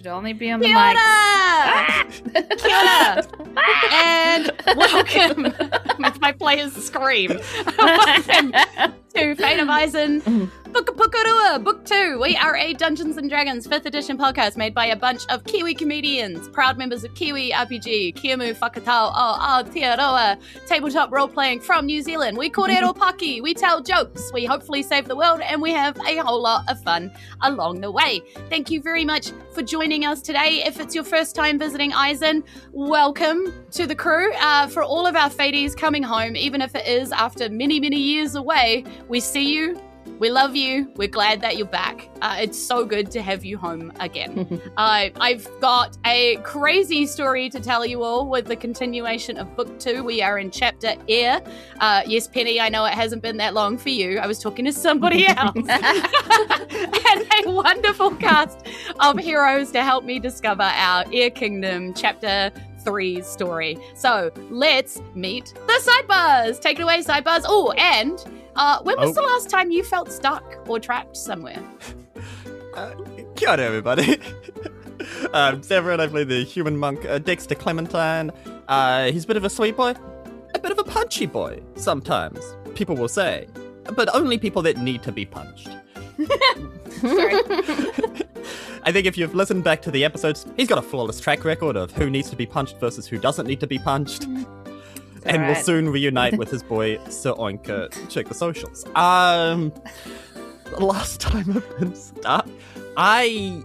Should only be on the Kia mic. ora! Kia ora! And welcome, with my players scream, welcome to Fate of Isen, Pukapukarua, Book 2. We are a Dungeons & Dragons 5th edition podcast made by a bunch of Kiwi comedians, proud members of Kiwi RPG, Kiamu Whakatau o Aotearoa, tabletop role-playing from New Zealand. We kōrero paki, we tell jokes, we hopefully save the world, and we have a whole lot of fun along the way. Thank you very much for joining us today. If it's your first time visiting Isen, welcome to the crew. For all of our Faties coming home, even if it is after many, many years away, we see you. We love you. We're glad that you're back. It's so good to have you home again. I've got a crazy story to tell you all with the continuation of Book 2. We are in Chapter Air. Yes, Penny, I know it hasn't been that long for you. I was talking to somebody else. And a wonderful cast of heroes to help me discover our Air Kingdom Chapter 3 story. So let's meet the Sidebars. Take it away, Sidebars. Oh, and when was the last time you felt stuck or trapped somewhere? Kia ora, everybody. Severin, I play the human monk, Dexter Clementine. He's a bit of a sweet boy, a bit of a punchy boy, sometimes, people will say. But only people that need to be punched. Sorry. I think if you've listened back to the episodes, he's got a flawless track record of who needs to be punched versus who doesn't need to be punched. And will soon reunite with his boy, Sir Oinka. Check the socials. The last time I've been stuck, I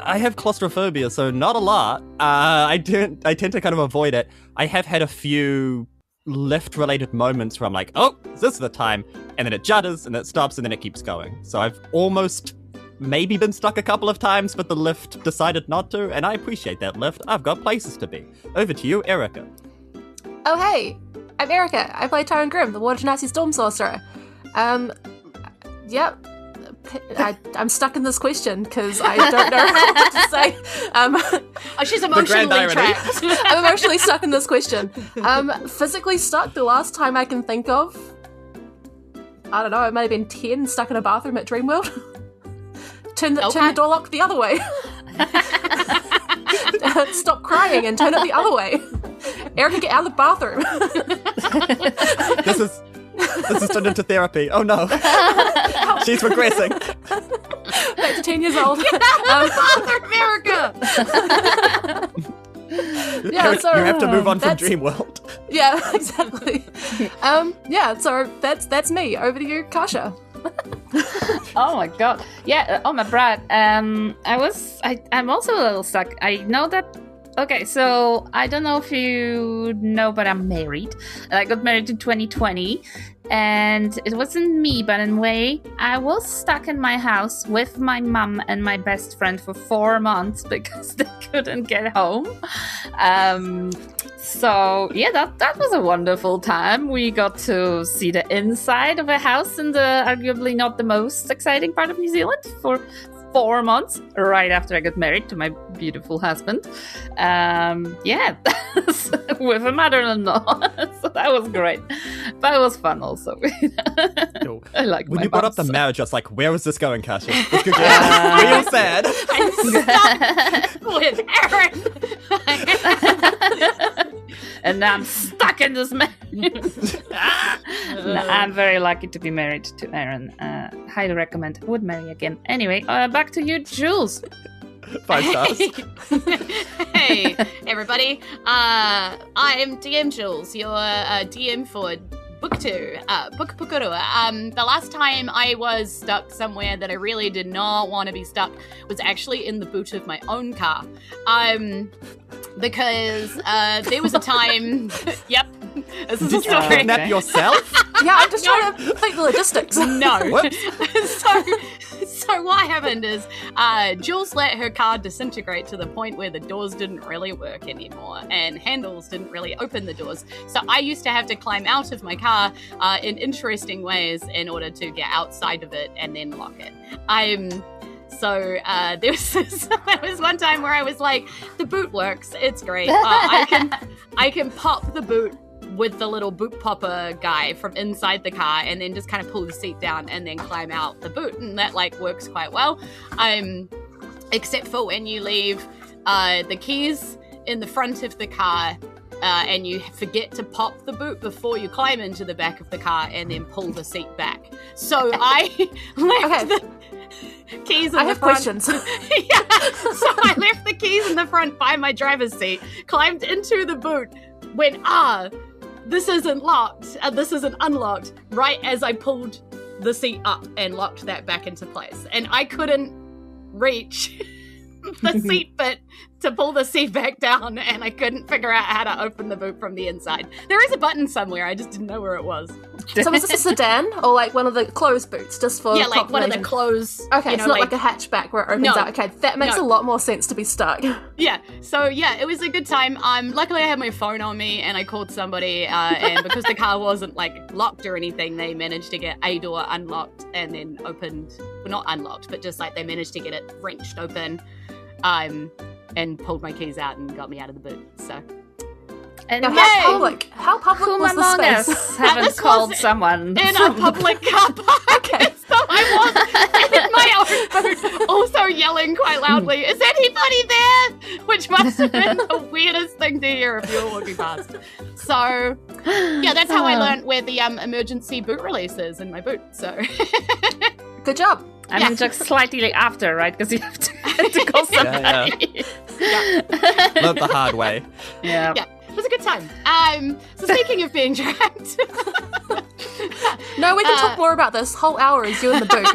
have claustrophobia, so not a lot. I tend to kind of avoid it. I have had a few lift-related moments where I'm like, oh, this is the time, and then it judders, and then it stops, and then it keeps going. So I've almost maybe been stuck a couple of times, but the lift decided not to, and I appreciate that lift. I've got places to be. Over to you, Erika. Oh, hey, I'm Erika. I play Taryn Grimm, the Water Genasi Storm Sorcerer. Yep. I'm stuck in this question because I don't know what to say. She's emotionally trapped. I'm emotionally stuck in this question. Physically stuck, the last time I can think of, I don't know, it may have been 10, stuck in a bathroom at Dreamworld. Turn the door lock the other way. Stop crying and turn it the other way. Erika, get out of the bathroom. This is turned into therapy. Oh no. She's regressing. Back to 10 years old. Get out of the bathroom, Erika! Yeah, so you have to move on from Dreamworld. Yeah, exactly. So that's me. Over to you, Kasia. Oh my god. Yeah, oh my brat. I'm also a little stuck. I know that. Okay, so I don't know if you know, but I'm married. I got married in 2020, and it wasn't me, but in a way, I was stuck in my house with my mum and my best friend for 4 months because they couldn't get home. So yeah, that was a wonderful time. We got to see the inside of a house in the arguably not the most exciting part of New Zealand for 4 months, right after I got married to my beautiful husband. With a mother-in-law. So that was great. But it was fun also. I like when my you brought up mums. the marriage, I was like, where was this going, Kasia? This could get real sad. I'm stuck with Aaron. And now I'm stuck in this marriage. No, I'm very lucky to be married to Aaron. Highly recommend. Would marry again. Anyway, back to you, Julz. 5 stars. Hey, everybody. I'm DM Julz, your DM for Book 2, Pukapukarua. The last time I was stuck somewhere that I really did not want to be stuck was actually in the boot of my own car. Because there was a time... Yep. This is Did a you story. kidnap yourself? Yeah, I'm just trying to complete the logistics. No. Whoops. So what happened is Julz let her car disintegrate to the point where the doors didn't really work anymore and handles didn't really open the doors. So I used to have to climb out of my car in interesting ways in order to get outside of it and then lock it. So there was one time where I was like, the boot works, it's great. I can pop the boot with the little boot popper guy from inside the car and then just kind of pull the seat down and then climb out the boot, and that like works quite well. except for when you leave the keys in the front of the car and you forget to pop the boot before you climb into the back of the car and then pull the seat back. So I left the keys in the front. I have questions. So I left the keys in the front by my driver's seat, climbed into the boot, went, this isn't locked, this isn't unlocked, right as I pulled the seat up and locked that back into place. And I couldn't reach the seat bit to pull the seat back down, and I couldn't figure out how to open the boot from the inside. There is a button somewhere, I just didn't know where it was. So was this a sedan or like one of the closed boots, just for like one of the closed. Okay, it's not like a hatchback where it opens out. Okay, that makes a lot more sense to be stuck. Yeah, so it was a good time. Luckily I had my phone on me and I called somebody, and because the car wasn't like locked or anything, they managed to get a door unlocked and then opened, well, not unlocked, but just like they managed to get it wrenched open, and pulled my keys out and got me out of the boot. So. And now, how public was the space? Haven't called someone in a public car park. Okay. So I was in my own boot, also yelling quite loudly, "Is anybody there?" Which must have been the weirdest thing to hear if you were walking past. So, that's how I learned where the emergency boot release is in my boot. So, good job. I mean, just slightly after, right? Because you have to call somebody. Learned the hard way. Yeah. It was a good time. So speaking of being trapped. No, we can talk more about this. Whole hour is you in the boot.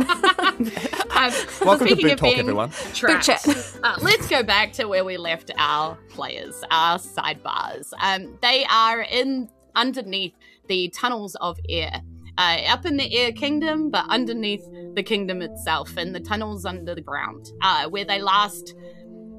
Welcome to Boot Talk, everyone. Boot chat. Let's go back to where we left our players, our sidebars. They are underneath the tunnels of air. Up in the air kingdom, but underneath the kingdom itself, in the tunnels under the ground, where they last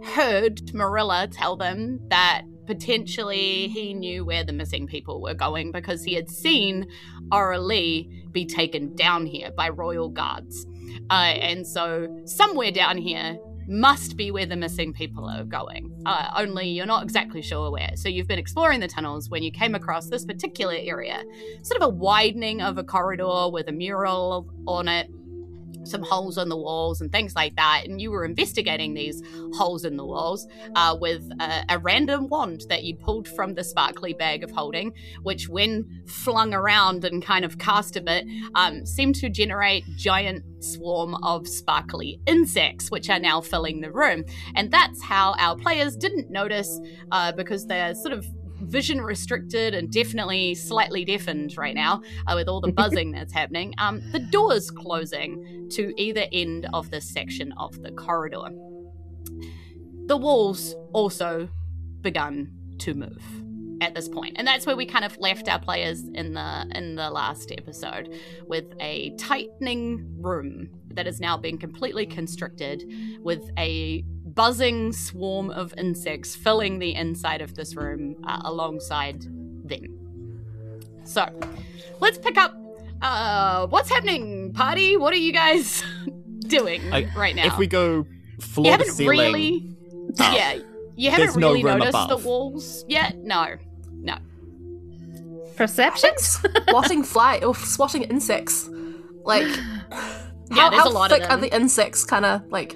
heard Marilla tell them that potentially he knew where the missing people were going because he had seen Aurelie be taken down here by royal guards. And so somewhere down here must be where the missing people are going, only you're not exactly sure where. So you've been exploring the tunnels when you came across this particular area, sort of a widening of a corridor with a mural on it, some holes on the walls and things like that, and you were investigating these holes in the walls with a random wand that you pulled from the sparkly bag of holding, which when flung around and kind of cast a bit, seemed to generate giant swarm of sparkly insects, which are now filling the room. And that's how our players didn't notice, because they're sort of vision restricted and definitely slightly deafened right now with all the buzzing that's happening. The doors closing to either end of this section of the corridor. The walls also begun to move at this point, and that's where we kind of left our players in the last episode, with a tightening room that has now been completely constricted, with a buzzing swarm of insects filling the inside of this room alongside them. So, let's pick up what's happening, party? What are you guys doing right now? If we go floor to ceiling... You haven't really no noticed above. the walls yet? No. Perceptions? Swatting insects. Like, there's how a lot thick of are them. the insects? Kind of like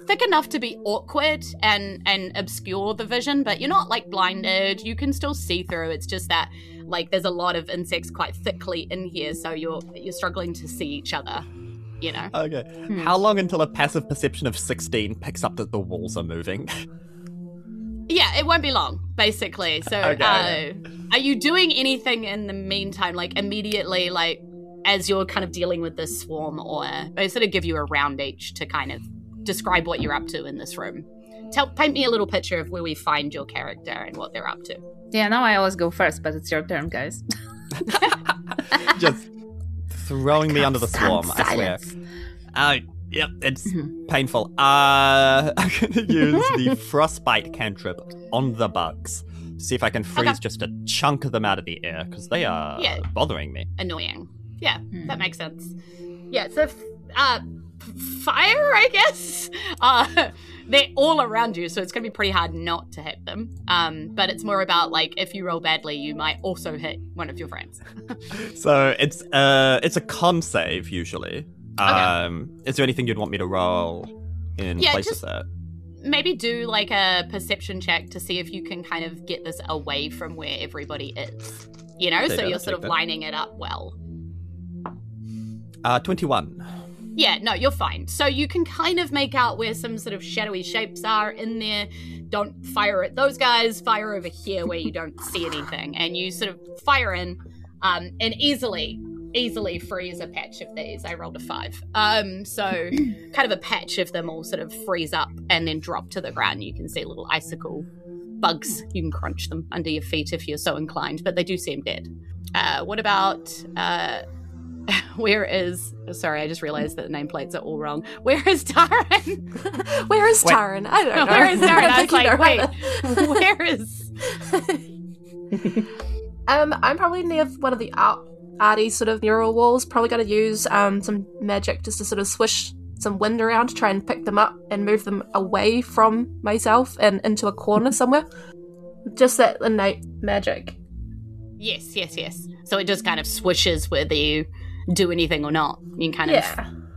Thick enough to be awkward and obscure the vision, but you're not like blinded. You can still see through. It's just that like there's a lot of insects quite thickly in here, so you're struggling to see each other. You know. Okay. How long until a passive perception of 16 picks up that the walls are moving? Yeah, it won't be long, basically. So, are you doing anything in the meantime, like immediately, like as you're kind of dealing with this swarm, or I sort of give you a round each to kind of describe what you're up to in this room? Paint me a little picture of where we find your character and what they're up to. Yeah, now I always go first, but it's your turn, guys. Just throwing me under the swarm, I swear. Yep, it's painful. I'm going to use the frostbite cantrip on the bugs. See if I can freeze just a chunk of them out of the air, because they are bothering me. Annoying. Yeah, that makes sense. Yeah, so fire, I guess. They're all around you, so it's going to be pretty hard not to hit them. But it's more about, like, if you roll badly, you might also hit one of your friends. So it's a con save, usually. Is there anything you'd want me to roll in place of that? maybe do like a perception check to see if you can kind of get this away from where everybody is. You know, so you're sort of lining it up well. 21. Yeah, no, you're fine. So you can kind of make out where some sort of shadowy shapes are in there. Don't fire at those guys. Fire over here where you don't see anything. And you sort of fire in and easily freeze a patch of these. I rolled a 5. So kind of a patch of them all sort of freeze up and then drop to the ground. You can see little icicle bugs. You can crunch them under your feet if you're so inclined, but they do seem dead. What about... where is... Sorry, I just realized that the nameplates are all wrong. Where is Taryn? Where is Taryn? I don't know. Where is Taryn? I was like, wait, where is... I'm probably near one of the arty sort of mural walls. Probably going to use some magic just to sort of swish some wind around to try and pick them up and move them away from myself and into a corner somewhere. Just that innate magic. Yes. So it just kind of swishes whether you do anything or not. You can kind of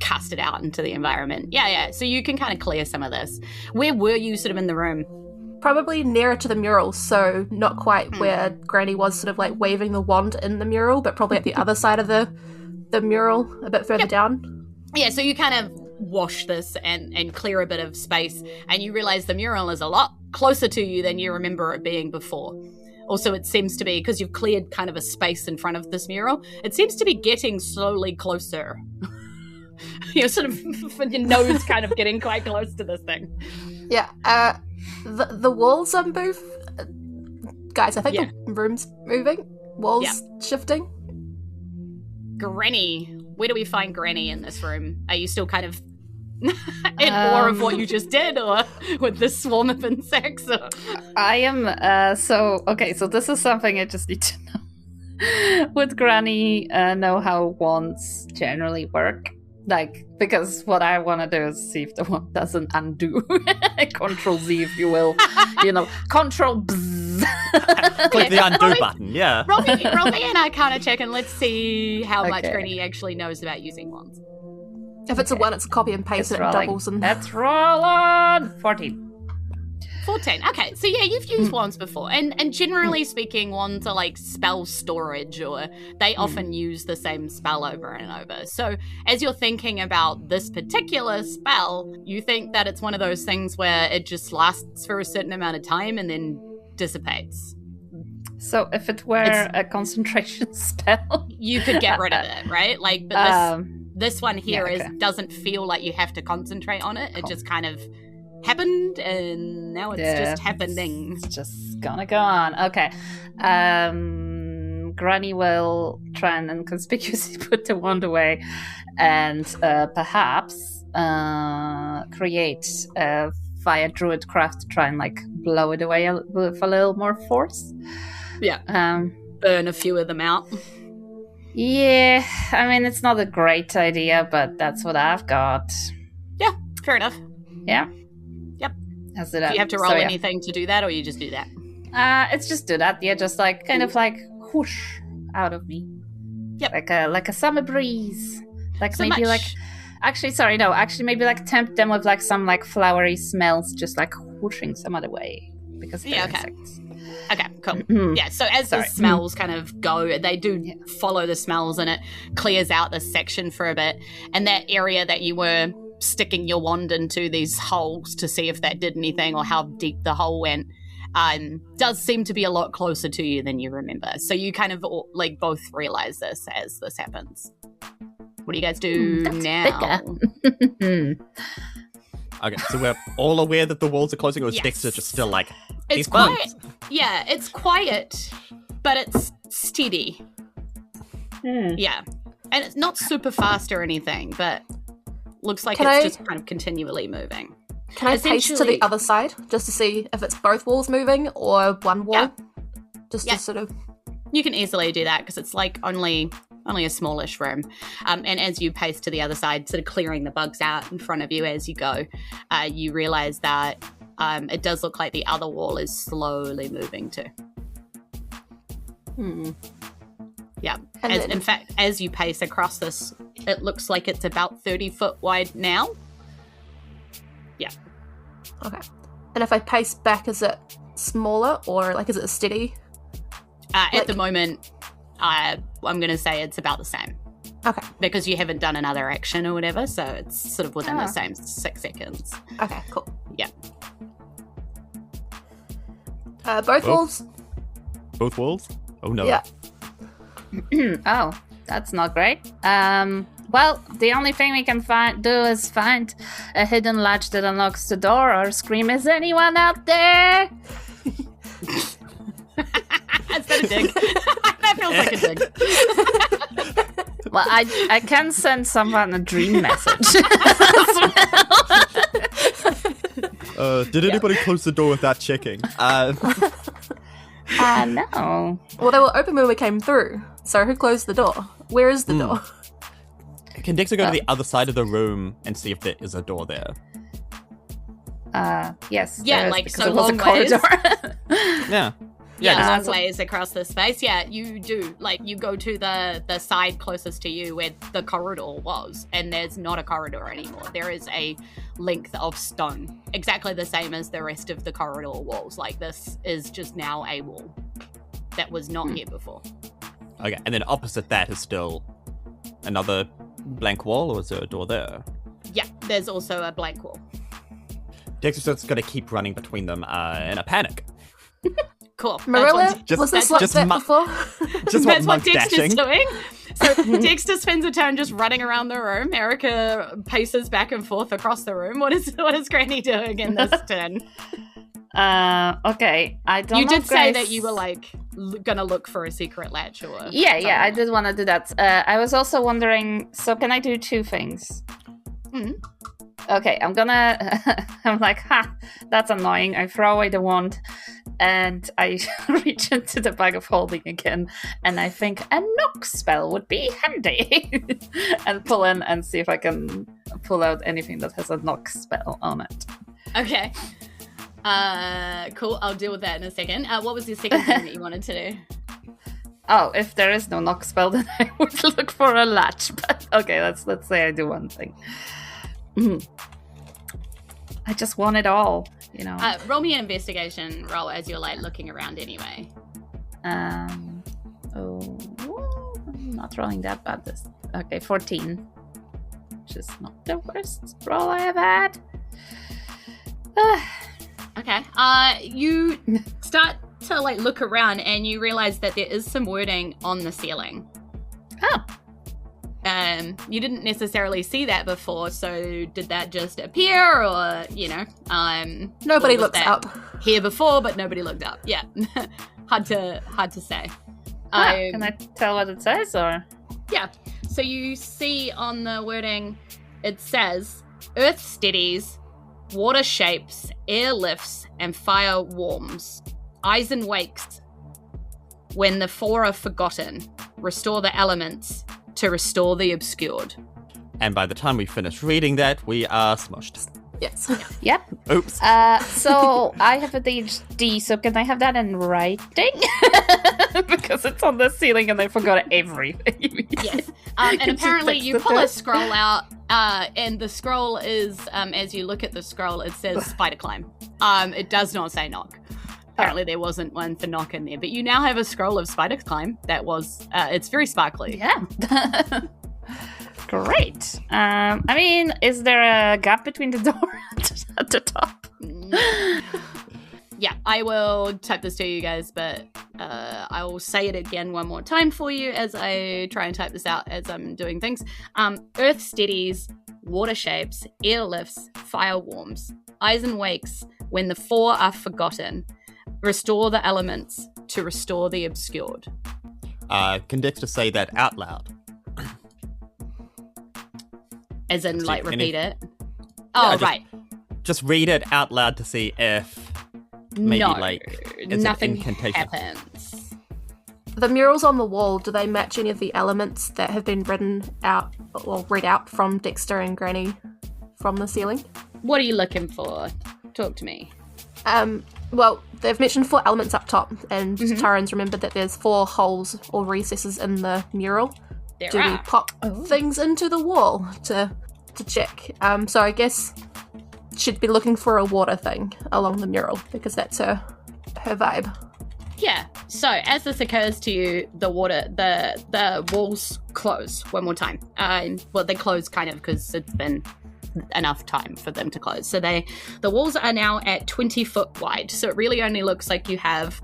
cast it out into the environment. Yeah. So you can kind of clear some of this. Where were you sort of in the room? Probably nearer to the mural, so not quite where Granny was sort of like waving the wand in the mural, but probably at the other side of the mural, a bit further down. Yeah, so you kind of wash this and clear a bit of space, and you realize the mural is a lot closer to you than you remember it being before. Also, it seems to be, because you've cleared kind of a space in front of this mural, it seems to be getting slowly closer. You're sort of, your nose kind of getting quite close to this thing. Yeah, the walls are moved. Guys, I think the room's moving. Walls shifting. Granny. Where do we find Granny in this room? Are you still kind of in awe of what you just did, or with this swarm of insects? Or? I am, so this is something I just need to know. Would Granny know how wands generally work? Like, because what I want to do is see if the wand doesn't undo. Control Z, if you will. Control bzz. Click the undo button, yeah. Roll me an Arcana check and let's see how much Granny actually knows about using wands. If it's a 1, it's a copy and paste and it doubles. Let's roll on 14. 14. Okay, so yeah, you've used wands before, and generally speaking, wands are like spell storage, or they often use the same spell over and over. So as you're thinking about this particular spell, you think that it's one of those things where it just lasts for a certain amount of time and then dissipates. So if it were a concentration spell, you could get rid of it, right? Like, but this one here doesn't feel like you have to concentrate on it. It just kind of happened, and now it's just happening. It's just gonna go on. Okay. Granny will try and inconspicuously put the wand away and perhaps create a fire druid craft to try and like blow it away with a little more force. Yeah. Burn a few of them out. Yeah, I mean, it's not a great idea, but that's what I've got. Yeah, fair enough. Yeah? Yep. That's it. Do you have to roll anything to do that, or you just do that? It's just do that. Yeah, just like kind of like whoosh out of me. Yep. Like a summer breeze. Like so maybe much. maybe like tempt them with like some like flowery smells, just like whooshing some other way because they're insects. Okay, cool. Yeah, so as the smells kind of go, they do follow the smells, and it clears out this section for a bit. And that area that you were sticking your wand into, these holes to see if that did anything or how deep the hole went, does seem to be a lot closer to you than you remember. So you kind of like both realize this as this happens. What do you guys do now? Okay, so we're all aware that the walls are closing, or is Dexter just still like, it's quiet. Yeah, it's quiet, but it's steady. Yeah. And it's not super fast or anything, but looks like just kind of continually moving. Can I pace to the other side just to see if it's both walls moving or one wall? Yeah. Just to sort of... You can easily do that because it's like only a smallish room. And as you pace to the other side, sort of clearing the bugs out in front of you as you go, you realize that it does look like the other wall is slowly moving too. Yeah. In fact, as you pace across this, it looks like it's about 30 foot wide now. Yeah. Okay. And if I pace back, is it smaller or like is it steady? At the moment, I'm going to say it's about the same. Okay. Because you haven't done another action or whatever, so it's sort of within the same 6 seconds. Okay, cool. Yeah. Both walls? Both walls? Oh no. Yeah. Oh, that's not great. Well, the only thing we can do is find a hidden latch that unlocks the door or scream, "Is anyone out there?" Is that a dig? That feels like a dig. Well, I can send someone a dream message. Did anybody close the door without checking? No. Well, they were open when we came through. So who closed the door? Where is the door? Can Dexter go to the other side of the room and see if there is a door there? Yes. Yeah, there is, like, because so it was a long corridor. Yeah. Yeah, long so- ways across the space. Yeah, you do. Like, you go to the side closest to you where the corridor was, and there's not a corridor anymore. There is a length of stone, exactly the same as the rest of the corridor walls. Like, this is just now a wall that was not here before. Okay, and then opposite that is still another blank wall, or is there a door there? Yeah, there's also a blank wall. Dexter's just going to keep running between them in a panic. Cool. Marilla, was this like just that before? Just That's what monk Dexter's dashing. doing. So Dexter spends a turn just running around the room. Erika paces back and forth across the room. What is Granny doing in this turn? Okay. I don't. You know did if say Grace- that you were like gonna look for a secret latch or. Yeah, I did want to do that. I was also wondering. So can I do two things? Mhm. Okay, I'm like, that's annoying. I throw away the wand and I reach into the bag of holding again, and I think a knock spell would be handy. And pull in and see if I can pull out anything that has a knock spell on it. Okay. Cool. I'll deal with that in a second. What was the second thing that you wanted to do? Oh, if there is no knock spell, then I would look for a latch. But okay, let's say I do one thing. I just want it all, you know. Roll me an investigation roll as you're like looking around anyway. I'm not rolling that bad. Okay, 14, which is not the worst roll I have had. Okay. You start to like look around and you realize that there is some wording on the ceiling. Oh. You didn't necessarily see that before, so did that just appear, or Nobody or was looks that up. here before, but nobody looked up. Yeah, hard to say. Can I tell what it says, or? Yeah. So you see on the wording, it says, "Earth steadies, water shapes, air lifts, and fire warms. Isen wakes when the four are forgotten. Restore the elements to restore the obscured." And by the time we finish reading that, we are smushed. Yes. Yep. Oops. So I have a DHD, so can I have that in writing? Because it's on the ceiling and I forgot everything. Yes. And Could you apparently fix you the pull a thing? scroll out, and the scroll is, as you look at the scroll, it says spider climb. It does not say knock. Apparently there wasn't one for knock in there, but you now have a scroll of spider climb that was, it's very sparkly. Yeah. Great. I mean, is there a gap between the door at the top? Yeah, I will type this to you guys, but I will say it again one more time for you as I try and type this out as I'm doing things. Earth steadies, water shapes, air lifts, fire warms. Isen wakes when the four are forgotten. Restore the elements to restore the obscured. Can Dexter say that out loud? As in, like, repeat it? Yeah, Oh, just- right. Just read it out loud to see if maybe, No, like, it's an nothing incantation. happens. The murals on the wall, do they match any of the elements that have been written out or read out from Dexter and Granny from the ceiling? What are you looking for? Talk to me. Well, they've mentioned 4 elements up top, and Taryn's remembered that there's 4 holes or recesses in the mural. There Do we are. pop things into the wall to check? So I guess she'd be looking for a water thing along the mural because that's her vibe. Yeah. So as this occurs to you, the walls close one more time. Well, they close kind of because it's been enough time for them to close. So the walls are now at 20 foot wide. So it really only looks like you have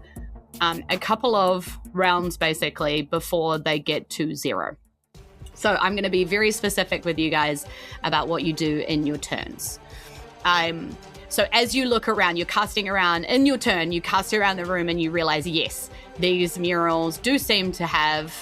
a couple of rounds basically before they get to 0. So I'm going to be very specific with you guys about what you do in your turns. So as you look around, you're casting around in your turn, you cast around the room and you realize, yes, these murals do seem to have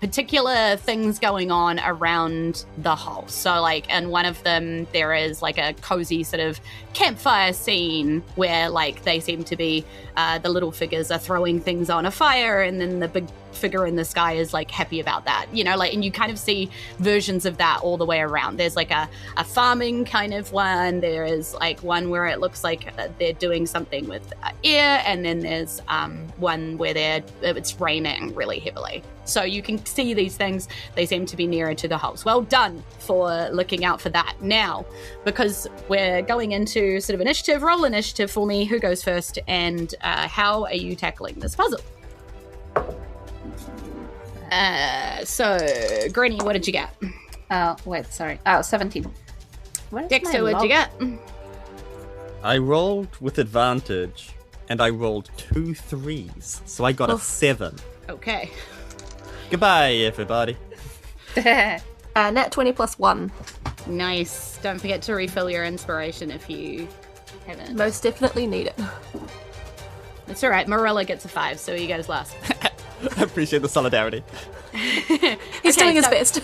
particular things going on around the hole. So like in one of them, there is like a cozy sort of campfire scene where like they seem to be, the little figures are throwing things on a fire and then the big figure in the sky is like happy about that, you know, like, and you kind of see versions of that all the way around. There's like a farming kind of one. There is like one where it looks like they're doing something with air, and then there's one where it's raining really heavily. So you can see these things. They seem to be nearer to the holes. Well done for looking out for that. Now, because we're going into sort of initiative, roll initiative for me. Who goes first, and how are you tackling this puzzle? So, Granny, what did you get? Oh, wait, sorry. Oh, 17. Dexter, what did you get? I rolled with advantage, and I rolled 2 3s, so I got a 7. Okay. Goodbye, everybody. Nat 20 plus 1. Nice. Don't forget to refill your inspiration if you haven't. Most definitely need it. That's all right. Marilla gets a 5, so you guys last. I appreciate the solidarity. He's doing his best.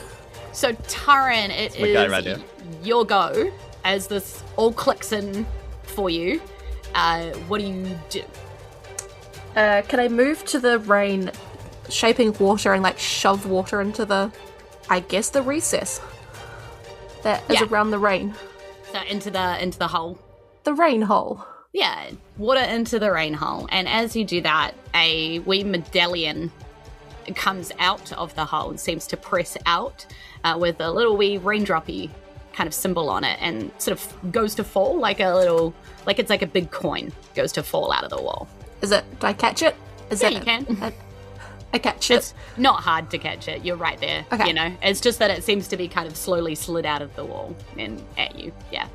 So, Taryn, it My guy right here. Your go as this all clicks in for you. What do you do? Can I move to the rain, shaping water and like shove water into the recess that is around the rain? So into the hole. The rain hole. Yeah, water into the rain hole. And as you do that, a wee medallion comes out of the hole and seems to press out with a little wee raindroppy kind of symbol on it, and sort of goes to fall like it's like a big coin goes to fall out of the wall. Is it? Do I catch it? You can. I catch it. It's not hard to catch it. You're right there. Okay. You know, it's just that it seems to be kind of slowly slid out of the wall and at you. Yeah.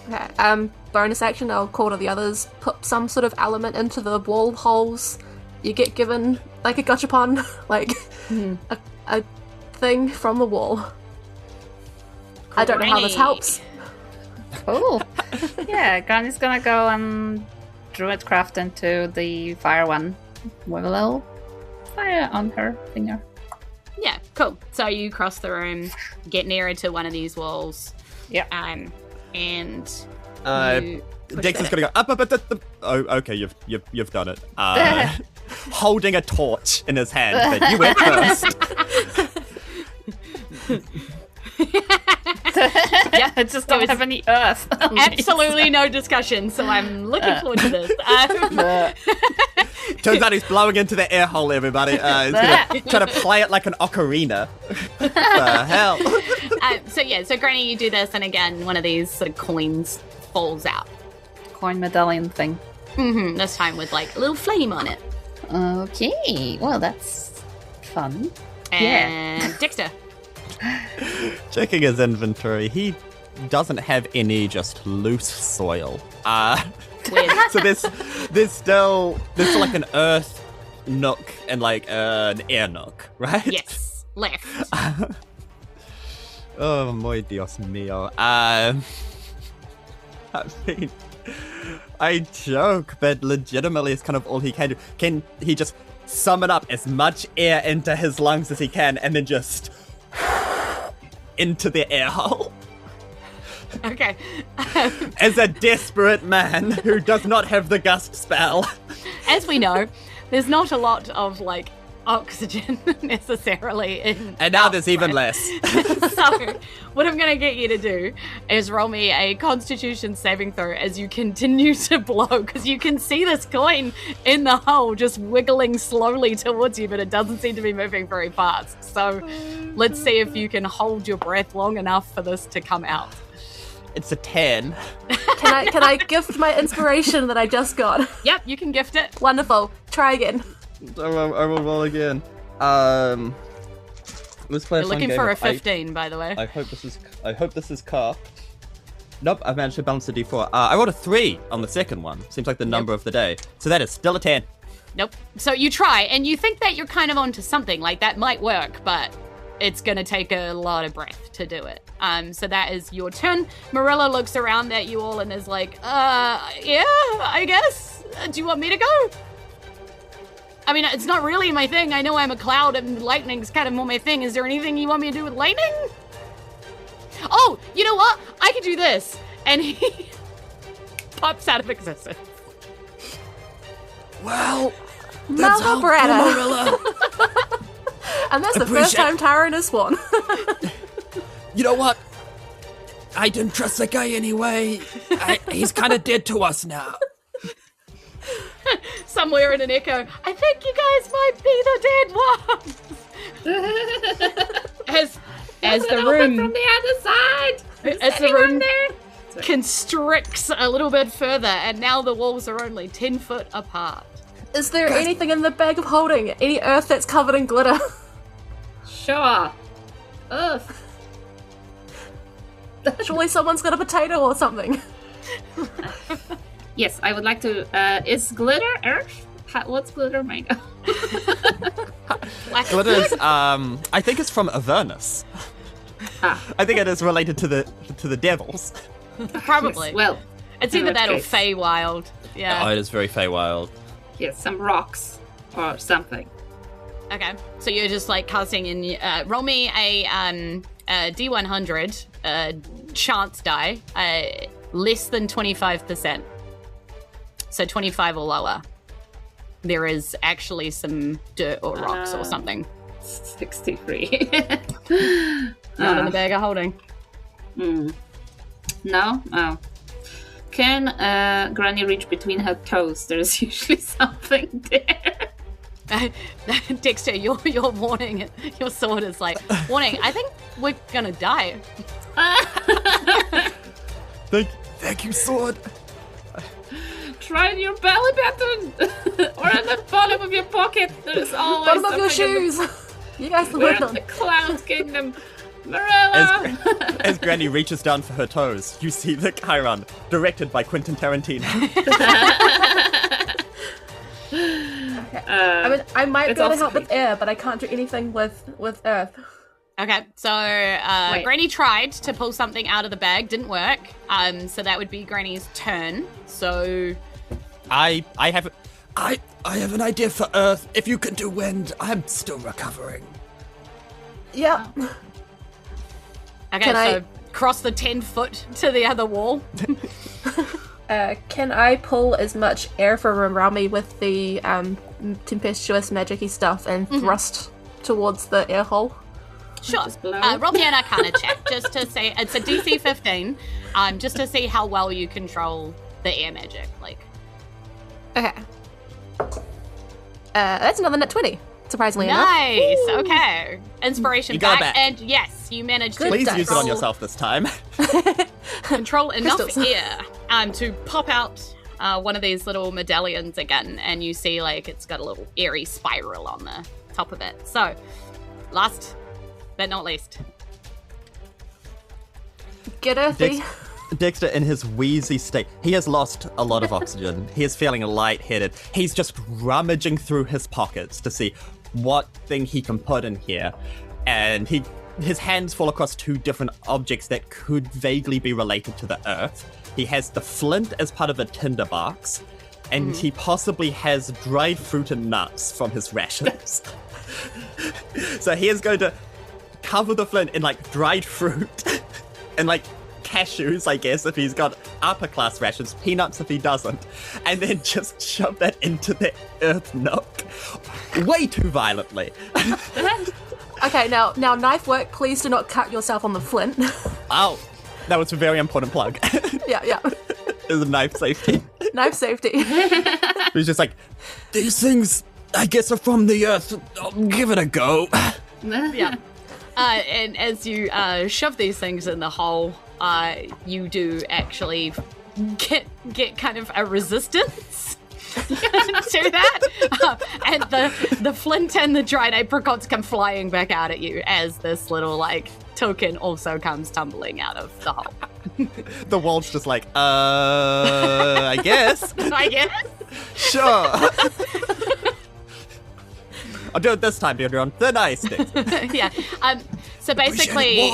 Okay. Bonus action, I'll call to the others, put some sort of element into the wall holes. You get given, like a gachapon, like a thing from the wall. I don't know how this helps. Oh. Yeah, Granny's gonna go and druidcraft into the fire one with a little fire on her finger. Yeah, cool. So you cross the room, get nearer to one of these walls. Yeah. And Dexter's gonna go up. Oh, okay, you've done it. Holding a torch in his hand, but you went first. Yeah, I just don't have any earth. Absolutely no discussion, so I'm looking forward to this. Turns out he's blowing into the air hole, everybody. He's gonna try to play it like an ocarina. What the hell? So Granny, you do this, and again, one of these sort of coins falls out. Coin medallion thing. Mm-hmm. This time with like a little flame on it. Okay, well that's fun. And Dexter. Checking his inventory, he doesn't have any just loose soil. Weird. So there's still like an earth nook and like an air nook, right? Yes, left. Oh, muy Dios mío. I mean, I joke, but legitimately it's kind of all he can do. Can he just summon up as much air into his lungs as he can and then just into the air hole? Okay. As a desperate man who does not have the gust spell. As we know, there's not a lot of like oxygen necessarily in. And now there's even less. So, what I'm going to get you to do is roll me a Constitution saving throw as you continue to blow, because you can see this coin in the hole just wiggling slowly towards you, but it doesn't seem to be moving very fast. So, let's see if you can hold your breath long enough for this to come out. It's a 10. Can I gift my inspiration that I just got? Yep, you can gift it. Wonderful. Try again. I will roll again. Let's play a You're fun looking game for a of 15, by the way. I hope this is cuffed. Nope, I've managed to balance the d4. I rolled a 3 on the second one. Seems like the number of the day. So that is still a 10. Nope. So you try, and you think that you're kind of onto something. Like, that might work, but it's going to take a lot of breath to do it. So that is your turn. Marilla looks around at you all and is like, yeah, I guess. Do you want me to go? I mean, it's not really my thing. I know I'm a cloud and lightning's kind of more my thing. Is there anything you want me to do with lightning? Oh, you know what? I can do this. And he pops out of existence. Well, that's Malva helpful, Bretta. Marilla. And that's the first time Taryn has won. You know what? I didn't trust that guy anyway. He's kind of dead to us now. Somewhere in an echo, I think you guys might be the dead ones. As the room from the other side. as the room constricts a little bit further, and now the walls are only 10 foot apart. Is there anything in the bag of holding? Any earth that's covered in glitter? Sure. Ugh. Surely someone's got a potato or something. Yes, I would like to. Is glitter earth? What's glitter made of? Glitter is, I think it's from Avernus. I think it is related to the devils. Probably. Yes, well, it's in either that that or case. Feywild. Yeah. Oh, it is very Feywild. Yes, some rocks or something. Okay. So you're just like casting in. Roll me a D100 chance die, less than 25%. So 25 or lower. There is actually some dirt or rocks or something. 63. Not in the bag of holding. No? Oh. Can Granny reach between her toes? There's usually something there. Dexter, your warning, your sword is like, warning, I think we're gonna die. Thank you, sword. Try in your belly button or at the bottom of your pocket. There's always Bottom of your something in shoes. You guys can We're work in on the Cloud Kingdom. Marilla! As Granny reaches down for her toes, you see the Chiron, directed by Quentin Tarantino. I mean, I might It's be able to also help with air, but I can't do anything with earth. Okay, so Granny tried to pull something out of the bag, didn't work. So that would be Granny's turn. So I have an idea for Earth. If you can do wind, I'm still recovering. Yeah. okay, Can so I- cross the 10 foot to the other wall. Can I pull as much air from around me with the tempestuous magic-y stuff and thrust towards the air hole? Sure. Just blow. Roll me an Arcana check just to see. It's a DC 15. Just to see how well you control the air magic. Like, Okay. That's another net 20, surprisingly enough. nice. Okay. Inspiration You got it back, back. and yes, you managed to Good Please dice. use it on yourself this time. control enough Crystals. air to pop out one of these little medallions again, and you see like it's got a little airy spiral on the top of it. So, last but not least. Get earthy. Dexter, in his wheezy state, he has lost a lot of oxygen. He is feeling lightheaded. He's just rummaging through his pockets to see what thing he can put in here. And his hands fall across two different objects that could vaguely be related to the Earth. He has the flint as part of a tinderbox, and he possibly has dried fruit and nuts from his rations. So he is going to cover the flint in like dried fruit and like cashews, I guess, if he's got upper class rations, peanuts if he doesn't, and then just shove that into the earth nook way too violently. Okay, now knife work. Please do not cut yourself on the flint. Oh, that was a very important plug. yeah. Is a knife safety. Knife safety. He's just like, these things, I guess, are from the earth. I'll give it a go. Yeah. And as you shove these things in the hole, you do actually get kind of a resistance to that. And the flint and the dried apricots come flying back out at you as this little, like, token also comes tumbling out of the hole. The wall's just like, I guess. I guess. Sure. I'll do it this time, Deirdre. The nice thing. Yeah. So basically,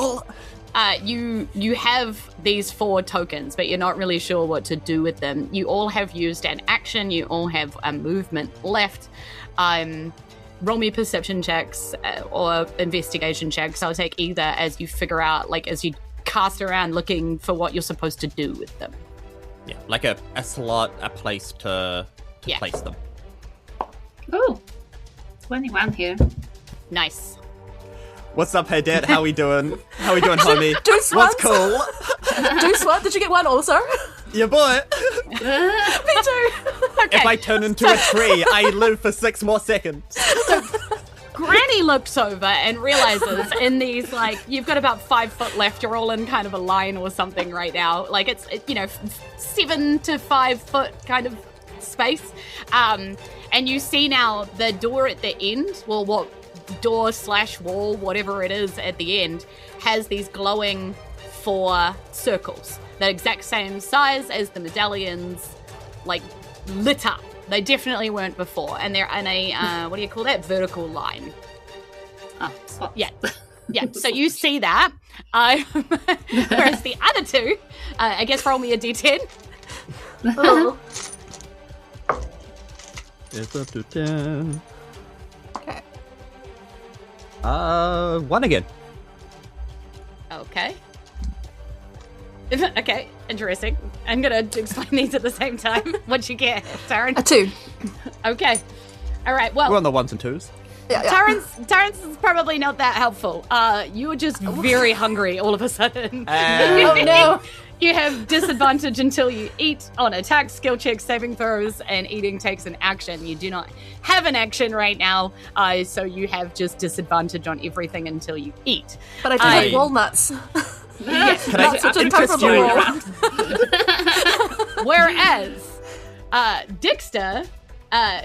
you have these 4 tokens, but you're not really sure what to do with them. You all have used an action. You all have a movement left. Roll me perception checks or investigation checks. I'll take either as you figure out, like, as you cast around looking for what you're supposed to do with them. Yeah, like a slot, a place to place them. Oh, 21 here. Nice. What's up, hey Dad? How we doing? How we doing, homie? Do What's cool? Do swat. Did you get one also? Yeah, boy. Me too. Okay. If I turn into a tree, I live for 6 more seconds. Granny looks over and realizes in these, like, you've got about 5 foot left. You're all in kind of a line or something right now. Like, it's 7 to 5 foot kind of space. And you see now the door at the end, well, what door/wall, whatever it is at the end, has these glowing 4 circles. The exact same size as the medallions, like, lit up. They definitely weren't before, and they're in a what do you call that? Vertical line. Oh, spot. Yeah. So you see that. Whereas the other 2, I guess roll me a d10. Oh. It's up to 10. Okay. 1 again. Okay. Okay, interesting. I'm gonna explain these at the same time. What'd you get, Taryn? A 2. Okay. All right. Well, We're on the 1s and 2s. Yeah. Taryn's is probably not that helpful. You were just very hungry all of a sudden. Oh no. You have disadvantage until you eat on attacks, skill checks, saving throws, and eating takes an action. You do not have an action right now, so you have just disadvantage on everything until you eat. But I do like walnuts. Yes. Can I interest you? Whereas, Dexter,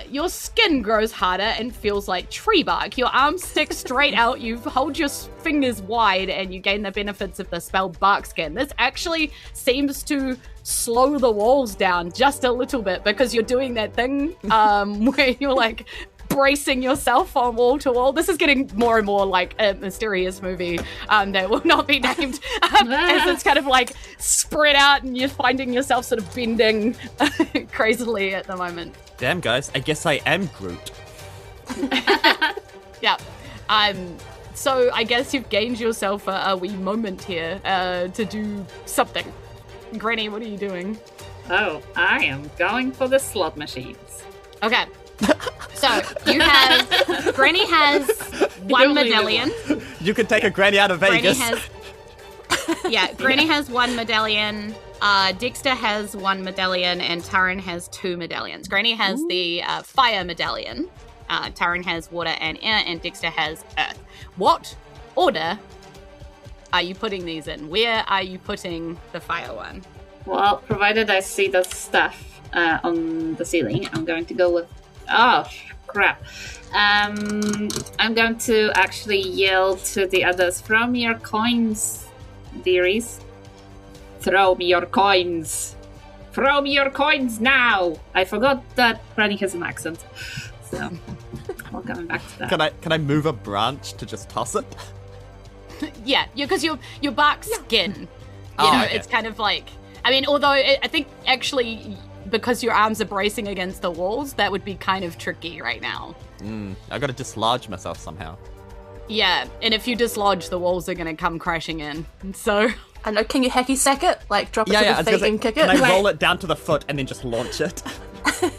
your skin grows harder and feels like tree bark. Your arms stick straight out. You hold your fingers wide and you gain the benefits of the spell bark skin. This actually seems to slow the walls down just a little bit because you're doing that thing where you're like bracing yourself on wall to wall. This is getting more and more like a mysterious movie that will not be named as it's kind of like spread out and you're finding yourself sort of bending crazily at the moment. Damn, guys, I guess I am Groot. Yeah. So I guess you've gained yourself a wee moment here to do something. Granny, what are you doing? Oh, I am going for the slot machines. Okay. So you have Granny has one medallion. You can take a granny out of Vegas. Granny has one medallion. Dexter has one medallion, and Taryn has 2 medallions. Granny has the fire medallion. Taryn has water and air, and Dexter has earth. What order are you putting these in? Where are you putting the fire one? Well, provided I see the stuff on the ceiling, I'm going to go with... Oh, crap. I'm going to actually yell to the others, throw me your coins, dearies. Throw me your coins. Throw me your coins now. I forgot that Granny has an accent. So, we're coming back to that. Can I move a branch to just toss it? Yeah, because your bark skin, Okay. it's kind of like... I mean, although I think actually... because your arms are bracing against the walls, that would be kind of tricky right now. I gotta dislodge myself somehow. Yeah, and if you dislodge, the walls are gonna come crashing in. So... I know, can you hacky sack it? Like, drop it Yeah, to the feet and kick it? Can I roll it down to the foot and then just launch it?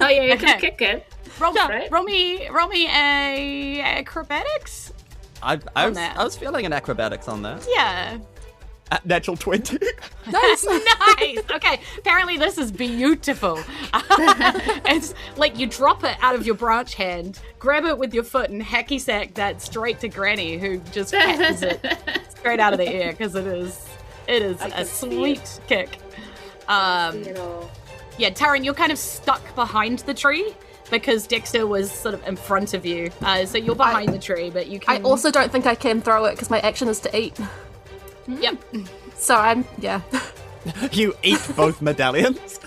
Oh yeah, you can kick it. Roll right? me a acrobatics. I was feeling an acrobatics on that. Yeah. Natural 20. Nice. Nice. Okay. Apparently this is beautiful. It's like you drop it out of your branch hand, grab it with your foot, and hacky sack that straight to Granny, who just catches it straight out of the air because it is a sweet kick. Yeah, Taryn, you're kind of stuck behind the tree because Dexter was sort of in front of you. So you're behind the tree, but you can. I also don't think I can throw it because my action is to eat. Yep. So yeah. You eat both medallions?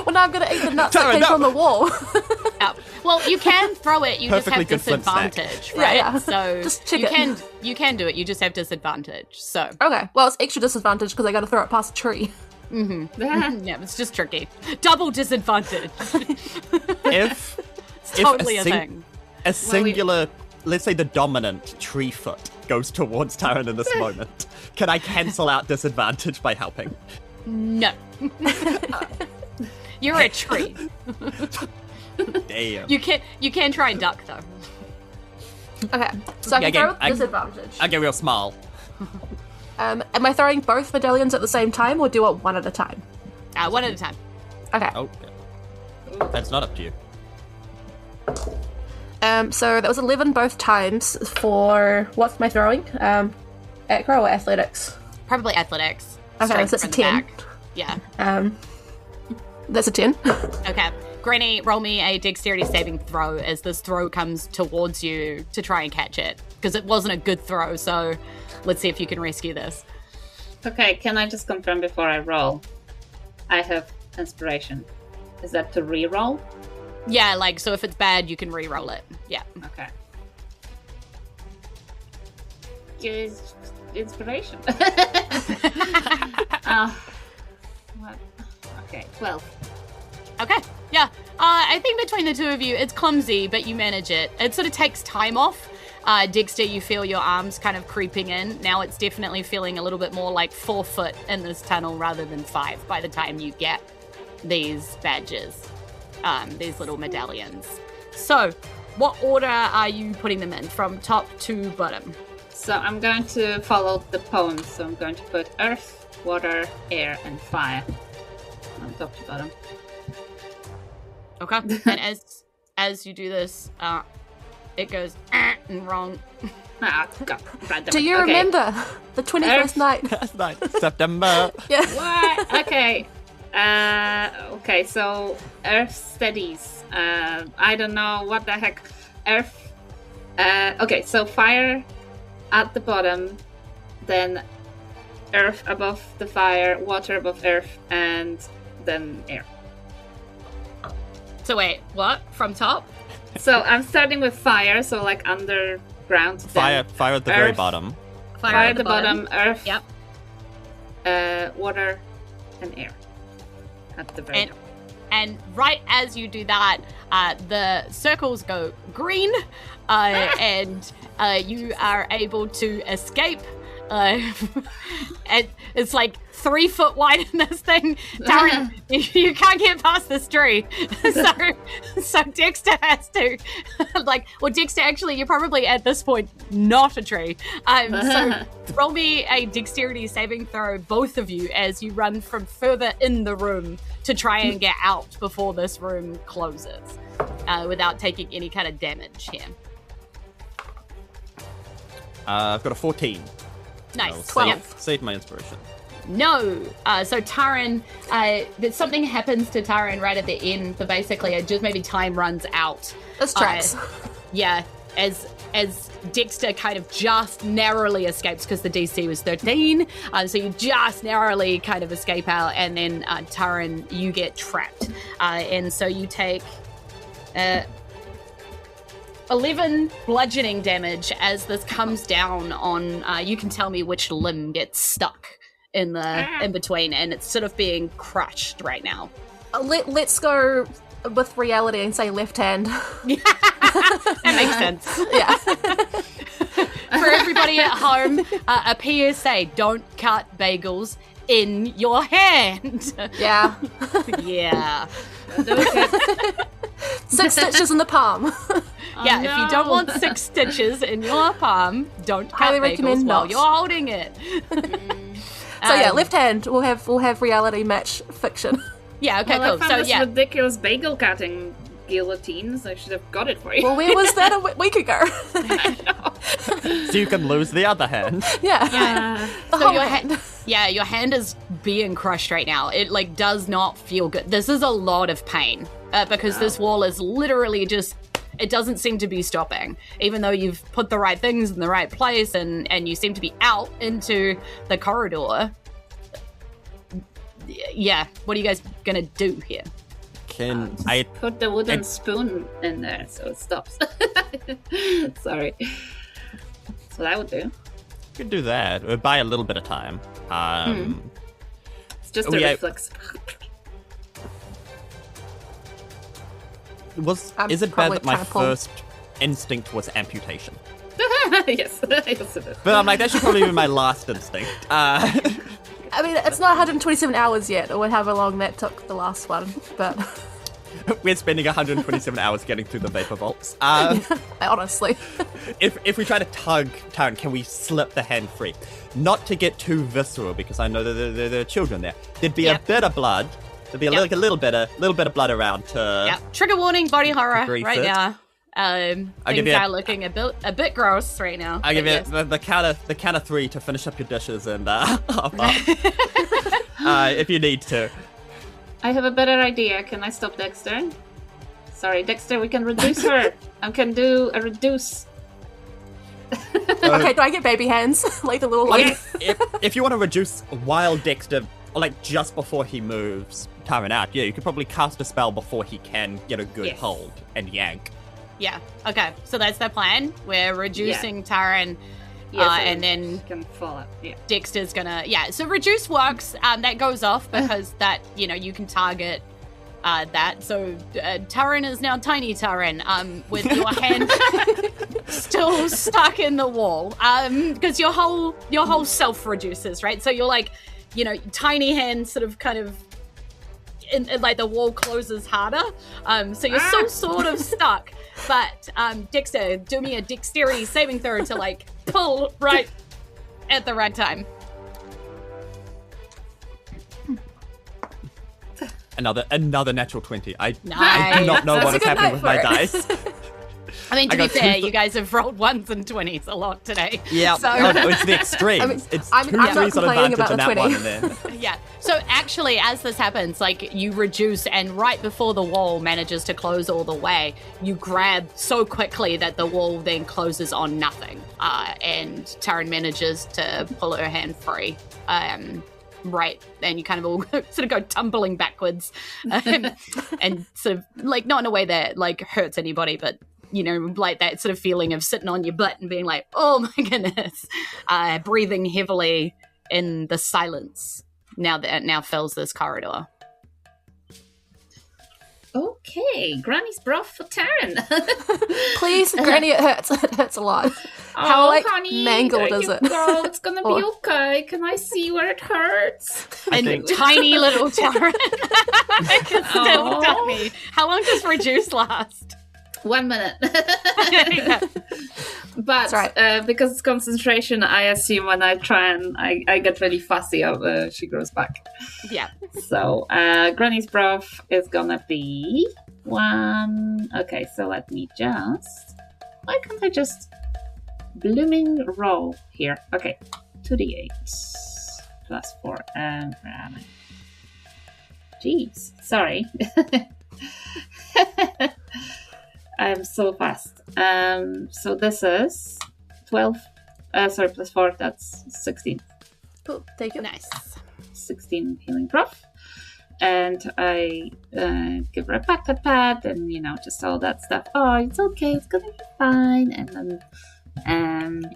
Well, now I'm going to eat the nuts that came from the wall. Oh. Well, you can throw it. You Perfectly just have disadvantage, right? Yeah. So Just check you can do it. You just have disadvantage. So Okay, well, it's extra disadvantage because I got to throw it past a tree. yeah, it's just tricky. Double disadvantage. If Totally a thing. a singular, let's say the dominant tree foot goes towards Taryn in this moment, can I cancel out disadvantage by helping? No. You're a tree. Damn. You can try and duck though. Okay, so I can again, throw with disadvantage. I get real small. Am I throwing both medallions at the same time or do it one at a time? One at a time. Okay. Oh, that's not up to you. So that was 11 both times for, what's my throwing? Acro or athletics? Probably athletics. Okay, Strength so that's a from the 10. back. Yeah. That's a 10. Okay. Granny, roll me a dexterity saving throw as this throw comes towards you to try and catch it. Because it wasn't a good throw, so let's see if you can rescue this. Okay, can I just confirm before I roll? I have inspiration. Is that to re-roll? Yeah, like, so if it's bad, you can re-roll it. Yeah. Okay. Just inspiration. What? Okay, 12. Okay, yeah. I think between the two of you, it's clumsy, but you manage it. It sort of takes time off. Dexter, you feel your arms kind of creeping in. Now it's definitely feeling a little bit more like 4 foot in this tunnel rather than 5 by the time you get these badges, these little medallions. So, what order are you putting them in, from top to bottom? So I'm going to follow the poem. So I'm going to put earth, water, air, and fire on top to bottom. Okay. And as you do this, it goes and wrong. Ah, God, random. Do you Okay. remember the 21st night? That's nice. September. Yeah. What? Okay. Okay, so earth steadies. I don't know what the heck. Earth. Okay, so fire at the bottom, then earth above the fire, water above earth, and then air. So wait, what? From top? So I'm starting with fire, so like underground. Fire at the very earth. bottom. Fire at the bottom, earth. Yep. Water, and air. At the very top. And right as you do that, the circles go green, and you are able to escape. And it's like 3 foot wide in this thing. Taryn, you can't get past this tree. So Dexter has to, Dexter, actually, you're probably at this point not a tree. So roll me a dexterity saving throw, both of you, as you run from further in the room to try and get out before this room closes, without taking any kind of damage here. I've got a 14. Nice. 12. Save my inspiration. No. So Taryn, something happens to Taryn right at the end. So basically, it just maybe time runs out. This tracks. Yeah, as Dexter kind of just narrowly escapes because the DC was 13. So you just narrowly kind of escape out, and then Taryn, you get trapped. And so you take 11 bludgeoning damage as this comes down on, you can tell me which limb gets stuck in between, and it's sort of being crushed right now. Let's go with reality and say left hand. That makes sense. Yeah. For everybody at home, a PSA, don't cut bagels in your hand. Yeah. Yeah. 6 stitches in the palm. Yeah, if you don't want 6 stitches in your palm, don't cut Highly bagels recommend while not. you're holding it. So yeah, left hand. We'll have reality match fiction. Yeah. Okay. Well, cool. I found So this ridiculous bagel cutting guillotines. I should have got it for you. Well, where was that a week ago? So you can lose the other hand. Yeah. The So whole your hand. your hand is being crushed right now. It like does not feel good. This is a lot of pain because this wall is literally just. It doesn't seem to be stopping, even though you've put the right things in the right place and you seem to be out into the corridor. Yeah, what are you guys gonna do here? Can I Put the wooden spoon in there so it stops. Sorry. That's what I would do. could do that? It would buy a little bit of time. It's just a reflex. Is it bad that my first instinct was amputation? Yes, yes it is. But I'm like, that should probably be my last instinct. I mean, it's not 127 hours yet, or however long that took the last one, but... We're spending 127 hours getting through the vapor vaults. Honestly. If we try to tug, Taryn, can we slip the hand free? Not to get too visceral, because I know that there are children there. There'd be a bit of blood. There'd be like a little bit of blood around to... Trigger warning, body horror right it. now. Things are looking a bit gross right now. I'll give you the count of 3 to finish up your dishes and hop up. If you need to. I have a better idea. Can I stop Dexter? Sorry, Dexter, we can reduce her. I can do a reduce. Okay, do I get baby hands? Like the little lady? If you want to reduce while Dexter, like just before he moves Taryn out, you could probably cast a spell before he can get a good hold and yank. Yeah, okay. So that's the plan. We're reducing Taryn, and then can fall up. Yeah. Dexter's gonna... Yeah, so reduce works. That goes off because that, you can target that. So Taryn is now tiny Taryn, with your hand still stuck in the wall. Because your whole self reduces, right? So you're like, tiny hand sort of kind of... like the wall closes harder. So you're still sort of stuck. But Dexter, do me a dexterity saving throw to like pull right at the right time. Another natural 20. I do Nice. not know what a is good happening night with for my it. dice. I mean, to I be got fair, two- you guys have rolled 1s and 20s a lot today. Yeah, So, it's the extreme. I mean, it's I'm 2 not 3s on complaining advantage about and the that 20. one, and then yeah. So actually, as this happens, like you reduce, and right before the wall manages to close all the way, you grab so quickly that the wall then closes on nothing. And Taryn manages to pull her hand free. Right, and you kind of all sort of go tumbling backwards, and sort of like not in a way that like hurts anybody, but like that sort of feeling of sitting on your butt and being like, oh my goodness, breathing heavily in the silence now fills this corridor. Okay, Granny's broth for Taryn. Please, Granny, it hurts. It hurts a lot. How, honey, mangled there is you it? go. It's gonna be Or- okay. Can I see where it hurts? And think- tiny little Taryn can still Aw. tell me. How long does reduce last? 1 minute. Yeah. But That's right. because it's concentration, I assume when I try and I get really fussy of she grows back. Yeah. So Granny's broth is gonna be 1. Okay, so let me just... Why can't I just blooming roll here? Okay, 2d8 plus 4 and where am I? Jeez, sorry. I'm so fast. So this is 12. Plus 4. That's 16. Cool, take it. Nice. 16 healing broth. And I give her a pat, and just all that stuff. Oh, it's okay. It's gonna be fine. And then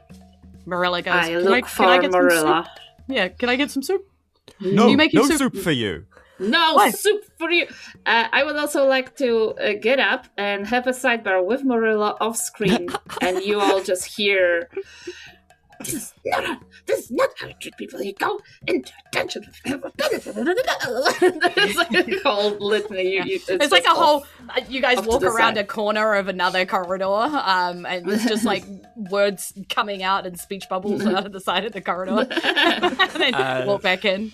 Marilla goes, I look for I get some Marilla. soup? Yeah, can I get some soup? no, You making no soup? soup for you. No What? soup for you. I would also like to get up and have a sidebar with Marilla off screen, and you all just hear This is not how you treat people. You go into attention. It's like a whole litany. It's like a whole. You guys walk around a corner of another corridor, and it's just like words coming out and speech bubbles out of the side of the corridor, and then walk back in.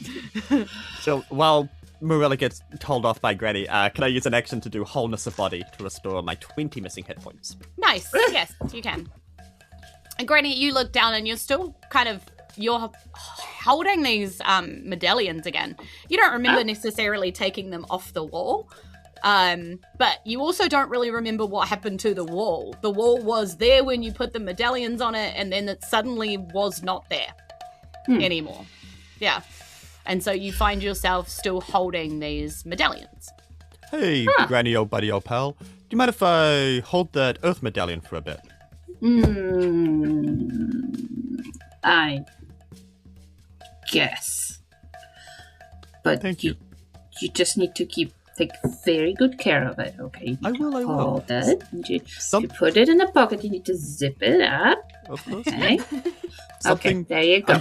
So while Morella gets told off by Granny, can I use an action to do wholeness of body to restore my 20 missing hit points? Nice. Yes, you can. And Granny, you look down and you're still you're holding these medallions again. You don't remember necessarily taking them off the wall, but you also don't really remember what happened to the wall. The wall was there when you put the medallions on it, and then it suddenly was not there anymore. Yeah. And so you find yourself still holding these medallions. Hey, Granny, old buddy, old pal. Do you mind if I hold that earth medallion for a bit? I guess. But thank you. You just need to take very good care of it, okay? I will. Hold it. You put it in a pocket, you need to zip it up. Of course. Okay. Okay, there you go.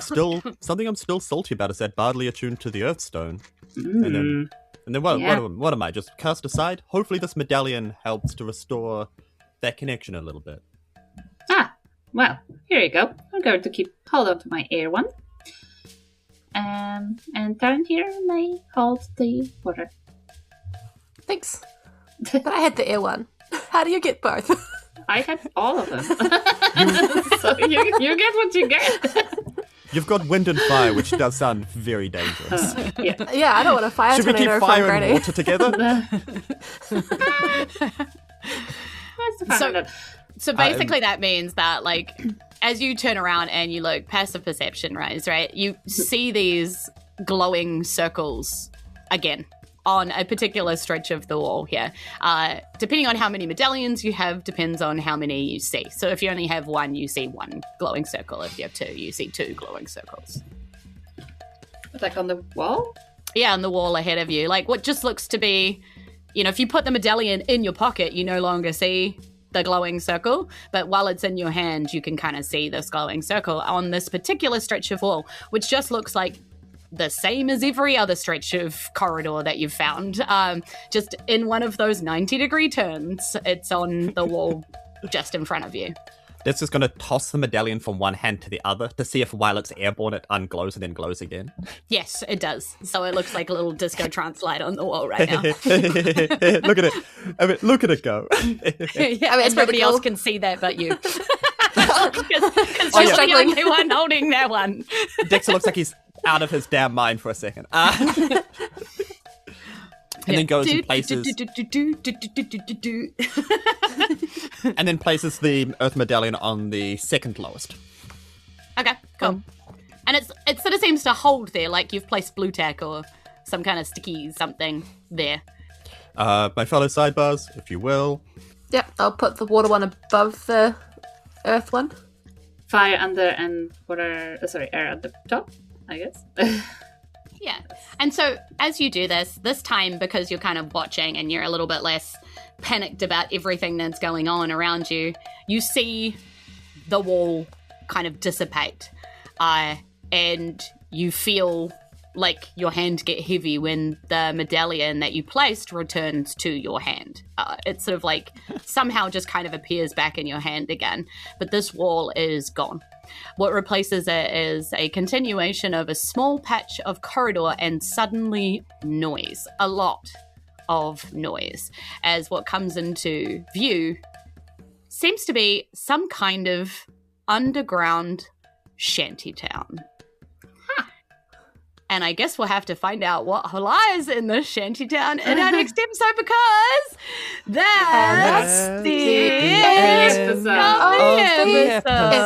Something I'm still salty about is that badly attuned to the Earthstone. And then what am I? Just cast aside? Hopefully this medallion helps to restore that connection a little bit. Well, here you go. I'm going to hold on to my air one. And Taryn here may hold the water. Thanks. But I had the air one. How do you get both? I had all of them. So you get what you get. You've got wind and fire, which does sound very dangerous. Yeah, I don't want to fire Should we keep tornado fire from and Granny. water together? So basically that means that, like, as you turn around and you look, passive perception, right? You see these glowing circles again on a particular stretch of the wall here. Depending on how many medallions you have, depends on how many you see. So if you only have one, you see one glowing circle. If you have two, you see two glowing circles. Like on the wall? Yeah, on the wall ahead of you. Like what just looks to be, if you put the medallion in your pocket, you no longer see the glowing circle, but while it's in your hand, you can kind of see this glowing circle on this particular stretch of wall, which just looks like the same as every other stretch of corridor that you've found. Just in one of those 90-degree turns, it's on the wall just in front of you. That's just going to toss the medallion from one hand to the other to see if while it's airborne it unglows and then glows again. Yes, it does. So it looks like a little disco trance light on the wall right now. Look at it. I mean, look at it go. Yeah, and nobody else can see that but you. Because you're the only one holding that one. Dexter looks like he's out of his damn mind for a second. And then goes and places... and then places the earth medallion on the second lowest. Okay, cool. And it sort of seems to hold there, like you've placed blue tack or some kind of sticky something there. My fellow sidebars, if you will. Yep, I'll put the water one above the earth one. Fire under and air at the top, I guess. Yeah. And so as you do this time, because you're kind of watching and you're a little bit less panicked about everything that's going on around you, you see the wall kind of dissipate. And you feel like your hand get heavy when the medallion that you placed returns to your hand. It sort of like somehow just kind of appears back in your hand again. But this wall is gone. What replaces it is a continuation of a small patch of corridor and suddenly noise. A lot of noise. As what comes into view seems to be some kind of underground shantytown. And I guess we'll have to find out what lies in this shantytown in our next episode, because that's the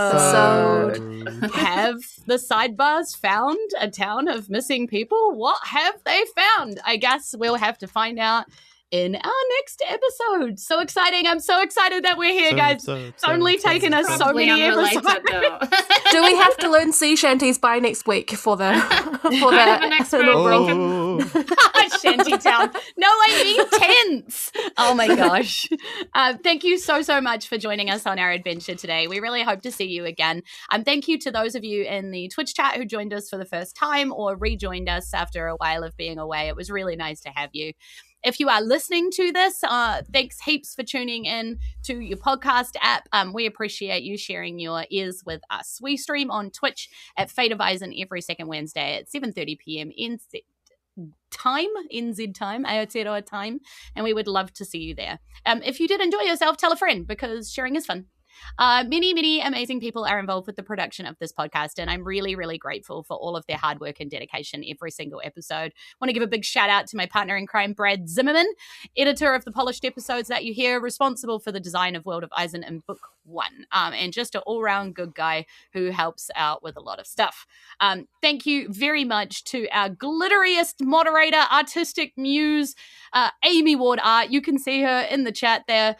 episode. Have the sidebars found a town of missing people? What have they found? I guess we'll have to find out in our next episode. So exciting. I'm so excited that we're here, guys. It's only taken us so many episodes. Do we have to learn sea shanties by next week for the next inaugural? Shantytown. No, I mean tents. Oh my gosh. Thank you so much for joining us on our adventure today. We really hope to see you again. Thank you to those of you in the Twitch chat who joined us for the first time or rejoined us after a while of being away. It was really nice to have you. If you are listening to this, thanks heaps for tuning in to your podcast app. We appreciate you sharing your ears with us. We stream on Twitch at Fate of Isen every second Wednesday at 7:30 p.m. NZ time, Aotearoa time, and we would love to see you there. If you did enjoy yourself, tell a friend, because sharing is fun. Many amazing people are involved with the production of this podcast, and I'm really grateful for all of their hard work and dedication every single episode. I want to give a big shout out to my partner in crime, Brad Zimmerman, editor of the polished episodes that you hear, responsible for the design of World of Isen in Book 1, and just an all-round good guy who helps out with a lot of stuff. Thank you very much to our glitteriest moderator, artistic muse, Amy Ward Art. You can see her in the chat there,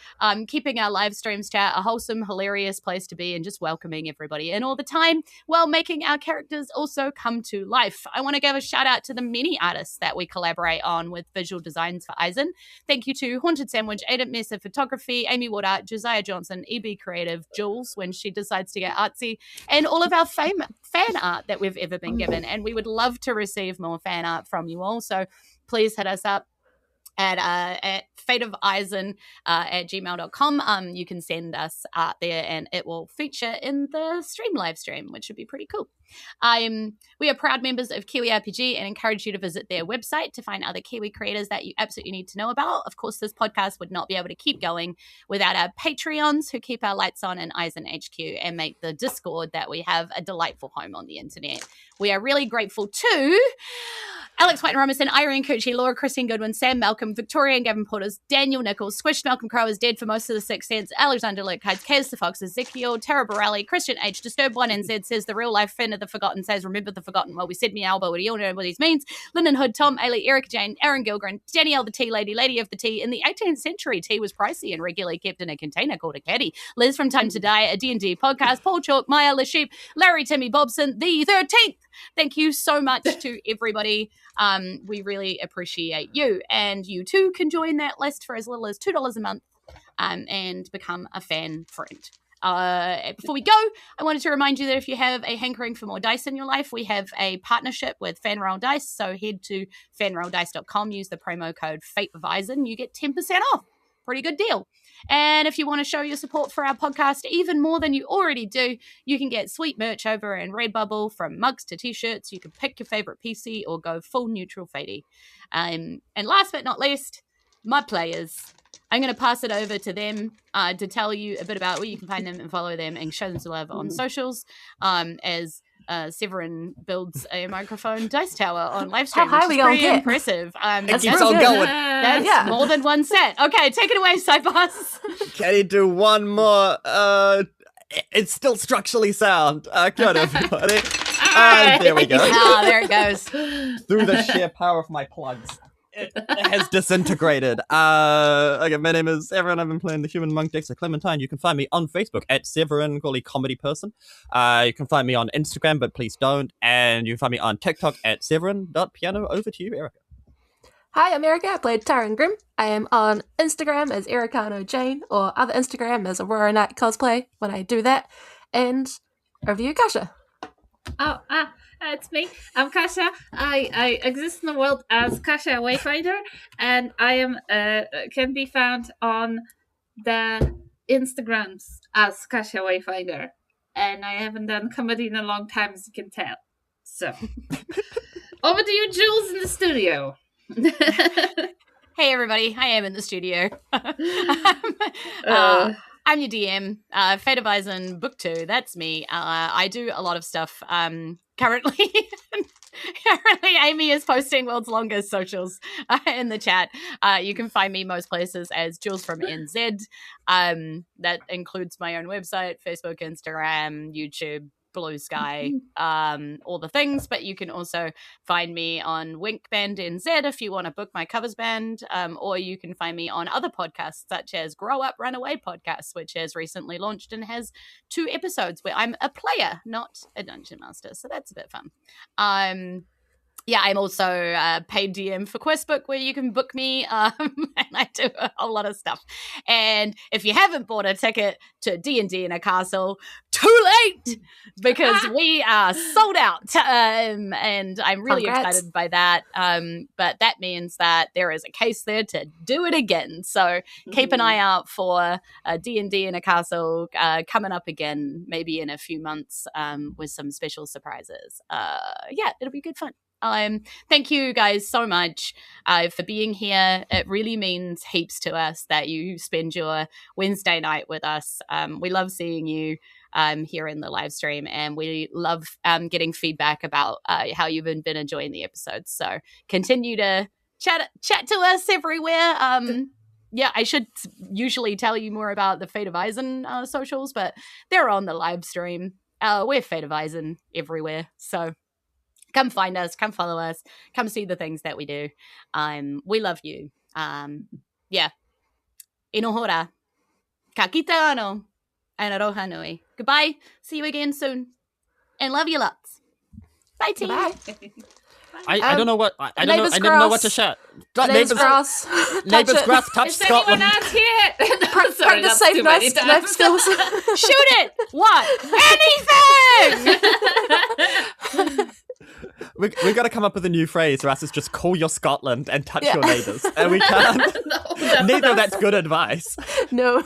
keeping our live streams chat a wholesome, hilarious place to be and just welcoming everybody in all the time while making our characters also come to life. I want to give a shout out to the many artists that we collaborate on with visual designs for Isen. Thank you to Haunted Sandwich, Aiden Messer Photography, Amy Ward Art, Josiah Johnson, EB Creative, Julz when she decides to get artsy, and all of our fan art that we've ever been given. And we would love to receive more fan art from you all. So please hit us up at fateofisen at gmail.com. You can send us art there and it will feature in the live stream, which would be pretty cool. We are proud members of Kiwi RPG and encourage you to visit their website to find other Kiwi creators that you absolutely need to know about. Of course, this podcast would not be able to keep going without our Patreons who keep our lights on in Isen HQ and make the Discord that we have a delightful home on the internet. We are really grateful to Alex White and Romerson, Irene Cucci, Laura Christine Goodwin, Sam Malcolm, Victoria and Gavin Porters, Daniel Nichols, Squished Malcolm Crow is dead for most of the Sixth Sense, Alexander Lickhides, Kaz the Fox, Ezekiel, Tara Borelli, Christian H, Disturbed 1NZ says the real life fan of the Forgotten says remember the Forgotten. Well, we said meow, but we all know what these means. Lyndon Hood, Tom Ailey, Erika Jayne, Aaron Gilgren, Danielle the Tea Lady, Lady of the Tea. In the 18th century, tea was pricey and regularly kept in a container called a caddy. Liz from Time to Die, a D&D podcast, Paul Chalk, Maya LeSheep, Larry Timmy Bobson, the 13th. Thank you so much to everybody. We really appreciate you. And you too can join that list for as little as $2 a month and become a fan friend. Before we go, I wanted to remind you that if you have a hankering for more dice in your life, we have a partnership with Fanrail Dice. So head to fanraildice.com, use the promo code FATEOFISEN, you get 10% off. Pretty good deal. And if you want to show your support for our podcast even more than you already do, you can get sweet merch over in Redbubble, from mugs to t-shirts. You can pick your favorite PC or go full neutral fatey. And last but not least, my players. I'm going to pass it over to them to tell you a bit about where you can find them and follow them and show them some love on socials as Severin builds a microphone dice tower on live stream. How high which we is pretty get? impressive. It keeps on going. That's more than one set. Okay, take it away, Sidebars. Can you do one more? It's still structurally sound. Good, everybody. And there we go. There it goes. Through the sheer power of my plugs, it has disintegrated. Okay, my name is Severin. I've been playing the human monk Dexter Clementine. You can find me on Facebook at Severin, Gourley Comedy Person. You can find me on Instagram, but please don't. And you can find me on TikTok at Severin.piano. Over to you, Erika. Hi, I'm Erika. I played Taryn Grimm. I am on Instagram as Erika Jayne, or other Instagram as Aurora Night Cosplay when I do that. And over to you, Kasia. It's me. I'm Kasia. I exist in the world as Kasia Wayfinder, and I am can be found on the Instagrams as Kasia Wayfinder. And I haven't done comedy in a long time, as you can tell. So, over to you, Julz, in the studio. Hey, everybody. I am in the studio. I'm your DM, Fate of Isen, Book 2, that's me. I do a lot of stuff currently. Currently, Amy is posting world's longest socials in the chat. You can find me most places as Julz from NZ. That includes my own website, Facebook, Instagram, YouTube, Blue Sky, all the things. But you can also find me on Wink Band NZ if you want to book my covers band, or you can find me on other podcasts such as Grow Up Runaway podcast, which has recently launched and has 2 episodes where I'm a player, not a dungeon master, so that's a bit fun. yeah, I'm also a paid DM for Questbook, where you can book me, and I do a whole lot of stuff. And if you haven't bought a ticket to D&D in a Castle, too late, because we are sold out, and I'm really Congrats. excited by that. But that means that there is a case there to do it again. So keep an eye out for D&D in a Castle coming up again, maybe in a few months, with some special surprises. Yeah, it'll be good fun. Thank you guys so much for being here. It really means heaps to us that you spend your Wednesday night with us. We love seeing you here in the live stream, and we love getting feedback about how you've been enjoying the episodes. So continue to chat to us everywhere. Yeah, I should usually tell you more about the Fate of Isen socials, but they're on the live stream. We're Fate of Isen everywhere, so come find us, come follow us, come see the things that we do. We love you. Yeah. Inohora. Ka kita ano. And aroha nui. Goodbye. See you again soon. And love you lots. Bye, team. Bye. I don't know what I don't know what to shout. Neighbour's grass. Neighbour's grass. Touch Is Scotland. anyone out here? Sorry, Practice that's safe too many knife skills. Shoot it! What? Anything! We've got to come up with a new phrase, or else it's just call your Scotland and touch your neighbours. And we can't. No, Neither of that's good advice. No.